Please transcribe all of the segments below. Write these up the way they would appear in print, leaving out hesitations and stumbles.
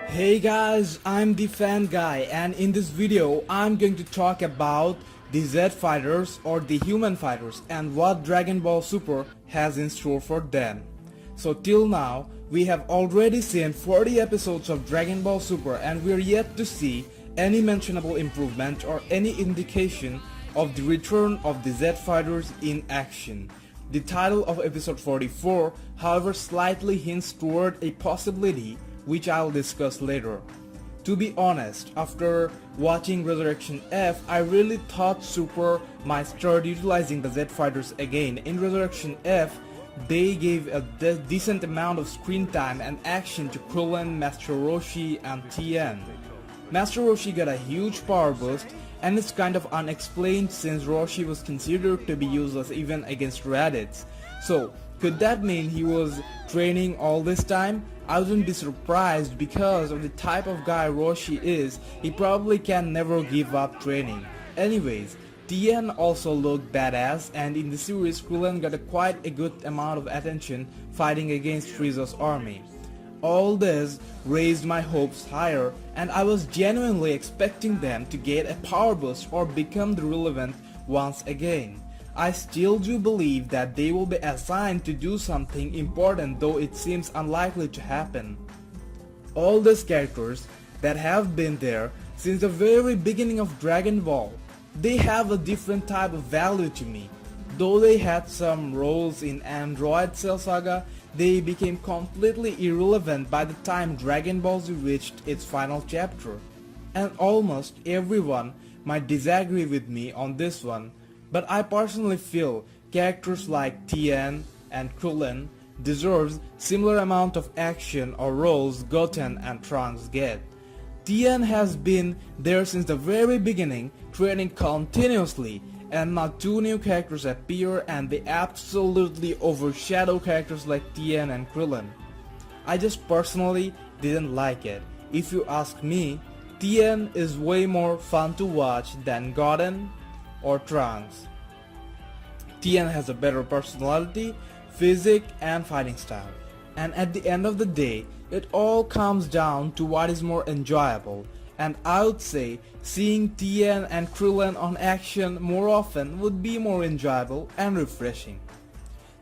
Hey guys, I'm the fan guy, and in this video I'm going to talk about the Z fighters or the human fighters and what Dragon Ball Super has in store for them. So till now we have already seen 40 episodes of Dragon Ball Super and we're yet to see any mentionable improvement or any indication of the return of the Z fighters in action. The title of episode 44 however slightly hints toward a possibility which I'll discuss later. To be honest, after watching Resurrection F, I really thought Super might start utilizing the Z fighters again. In Resurrection F, they gave a decent amount of screen time and action to Krillen, Master Roshi and Tien. Master Roshi got a huge power boost, and it's kind of unexplained since Roshi was considered to be useless even against Raditz. So, could that mean he was training all this time? I wouldn't be surprised because of the type of guy Roshi is, he probably can never give up training. Anyways, Tien also looked badass, and in the series Krillen got quite a good amount of attention fighting against Frieza's army. All this raised my hopes higher, and I was genuinely expecting them to get a power boost or become the relevant once again. I still do believe that they will be assigned to do something important, though it seems unlikely to happen. All these characters that have been there since the very beginning of Dragon Ball, they have a different type of value to me. Though they had some roles in Android Cell Saga, they became completely irrelevant by the time Dragon Ball Z reached its final chapter. And almost everyone might disagree with me on this one, but I personally feel characters like Tien and Krillen deserves similar amount of action or roles Goten and Trunks get. Tien has been there since the very beginning, training continuously, and now two new characters appear and they absolutely overshadow characters like Tien and Krillen. I just personally didn't like it. If you ask me, Tien is way more fun to watch than Goten or Trunks. Tien has a better personality, physique and fighting style. And at the end of the day, it all comes down to what is more enjoyable. And I would say seeing Tien and Krillen on action more often would be more enjoyable and refreshing.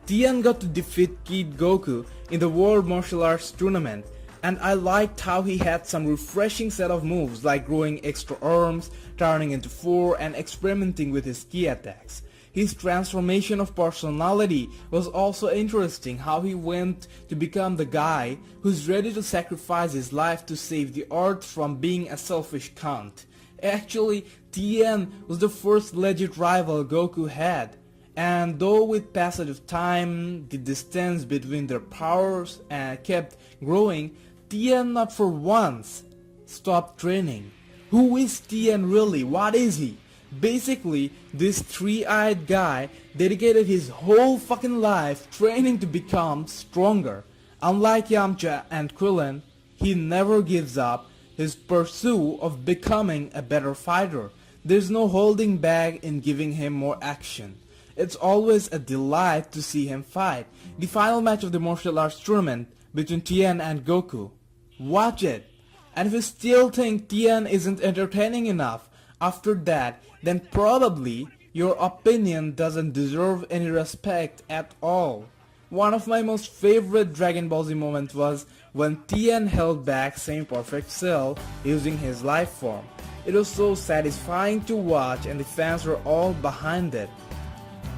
Tien got to defeat Kid Goku in the World Martial Arts Tournament, and I liked how he had some refreshing set of moves like growing extra arms, turning into four and experimenting with his key attacks. His transformation of personality was also interesting, how he went to become the guy who's ready to sacrifice his life to save the earth from being a selfish cunt. Actually, Tien was the first legit rival Goku had, and though with passage of time the distance between their powers kept growing, Tien not for once stopped training. Who is Tien really? What is he? Basically, this three-eyed guy dedicated his whole fucking life training to become stronger. Unlike Yamcha and Krillen, he never gives up his pursuit of becoming a better fighter. There's no holding back in giving him more action. It's always a delight to see him fight. The final match of the martial arts tournament between Tien and Goku. Watch it. And if you still think Tien isn't entertaining enough after that, then probably your opinion doesn't deserve any respect at all. One of my most favorite Dragon Ball Z moments was when Tien held back Semi-Perfect Cell using his life form. It was so satisfying to watch and the fans were all behind it.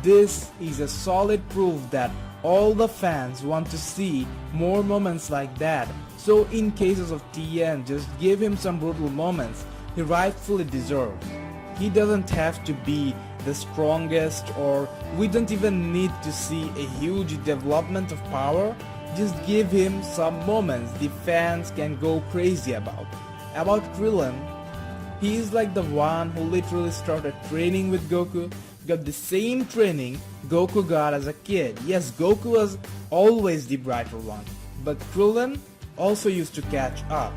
This is a solid proof that all the fans want to see more moments like that. So in cases of Tien, just give him some brutal moments he rightfully deserves. He doesn't have to be the strongest, or we don't even need to see a huge development of power. Just give him some moments the fans can go crazy about. About Krillen, he is like the one who literally started training with Goku, got the same training Goku got as a kid. Yes, Goku was always the brighter one, but Krillen also used to catch up.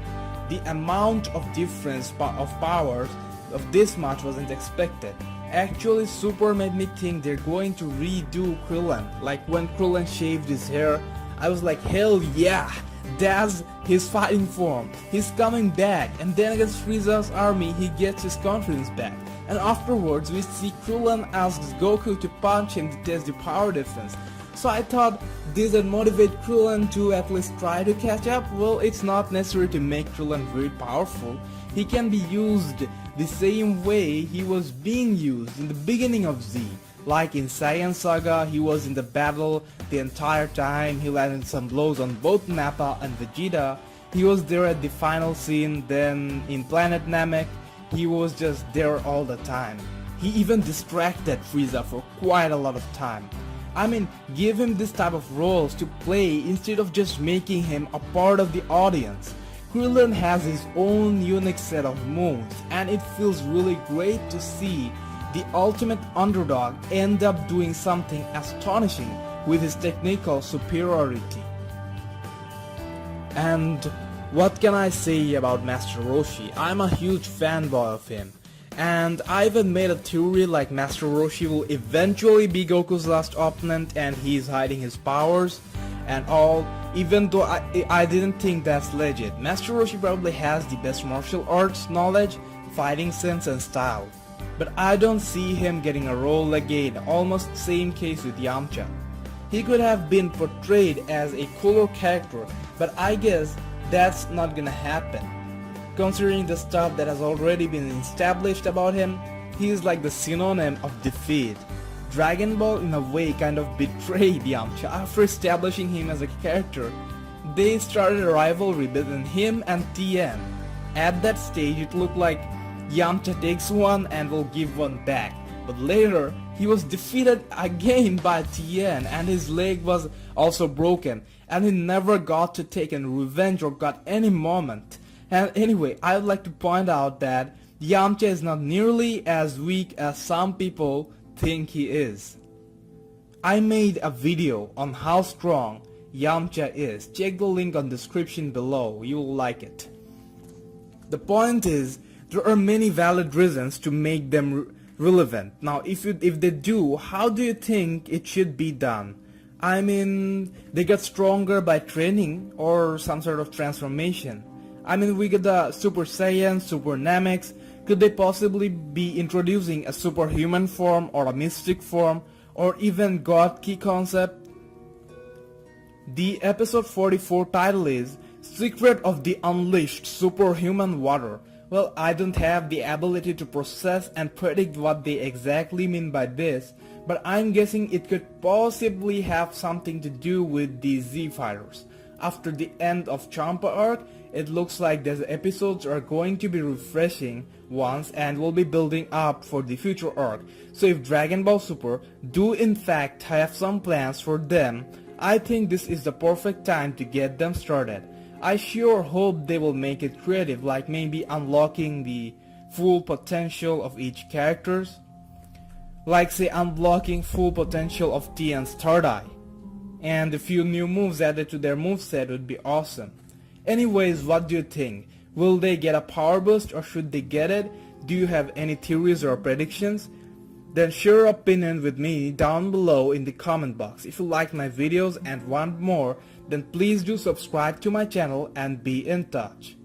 The amount of difference of powers of this match wasn't expected. Actually, Super made me think they're going to redo Krillen. Like when Krillen shaved his hair, I was like, hell yeah, that's his fighting form. He's coming back, and then against Frieza's army he gets his confidence back. And afterwards we see Krillen asks Goku to punch him to test the power difference. So I thought this would motivate Krillen to at least try to catch up. Well, it's not necessary to make Krillen very powerful. He can be used the same way he was being used in the beginning of Z. Like in Saiyan Saga, he was in the battle the entire time, he landed some blows on both Nappa and Vegeta. He was there at the final scene, then in Planet Namek, he was just there all the time. He even distracted Frieza for quite a lot of time. I mean, give him this type of roles to play instead of just making him a part of the audience. Krillen has his own unique set of moves, and it feels really great to see the ultimate underdog end up doing something astonishing with his technical superiority. And what can I say about Master Roshi? I'm a huge fanboy of him. And I even made a theory like Master Roshi will eventually be Goku's last opponent and he's hiding his powers and all, even though I didn't think that's legit. Master Roshi probably has the best martial arts knowledge, fighting sense and style. But I don't see him getting a role again, almost same case with Yamcha. He could have been portrayed as a cooler character, but I guess that's not gonna happen. Considering the stuff that has already been established about him, he is like the synonym of defeat. Dragon Ball in a way kind of betrayed Yamcha after establishing him as a character. They started a rivalry between him and Tien. At that stage it looked like Yamcha takes one and will give one back, but later he was defeated again by Tien and his leg was also broken and he never got to take any revenge or got any moment. And anyway, I would like to point out that Yamcha is not nearly as weak as some people think he is. I made a video on how strong Yamcha is. Check the link on the description below, you will like it. The point is, there are many valid reasons to make them relevant. Now if they do, how do you think it should be done? I mean, they get stronger by training or some sort of transformation. I mean, we get the Super Saiyan, Super Nameks. Could they possibly be introducing a superhuman form or a mystic form or even God Ki concept? The episode 44 title is Secret of the Unleashed Superhuman Water. Well, I don't have the ability to process and predict what they exactly mean by this, but I'm guessing it could possibly have something to do with the Z fighters. After the end of Champa arc, it looks like these episodes are going to be refreshing ones and will be building up for the future arc. So if Dragon Ball Super do in fact have some plans for them, I think this is the perfect time to get them started. I sure hope they will make it creative, like maybe unlocking the full potential of each characters. Like say unlocking full potential of Tien's third eye. And a few new moves added to their moveset would be awesome. Anyways, what do you think? Will they get a power boost or should they get it? Do you have any theories or predictions? Then share your opinion with me down below in the comment box. If you like my videos and want more, then please do subscribe to my channel and be in touch.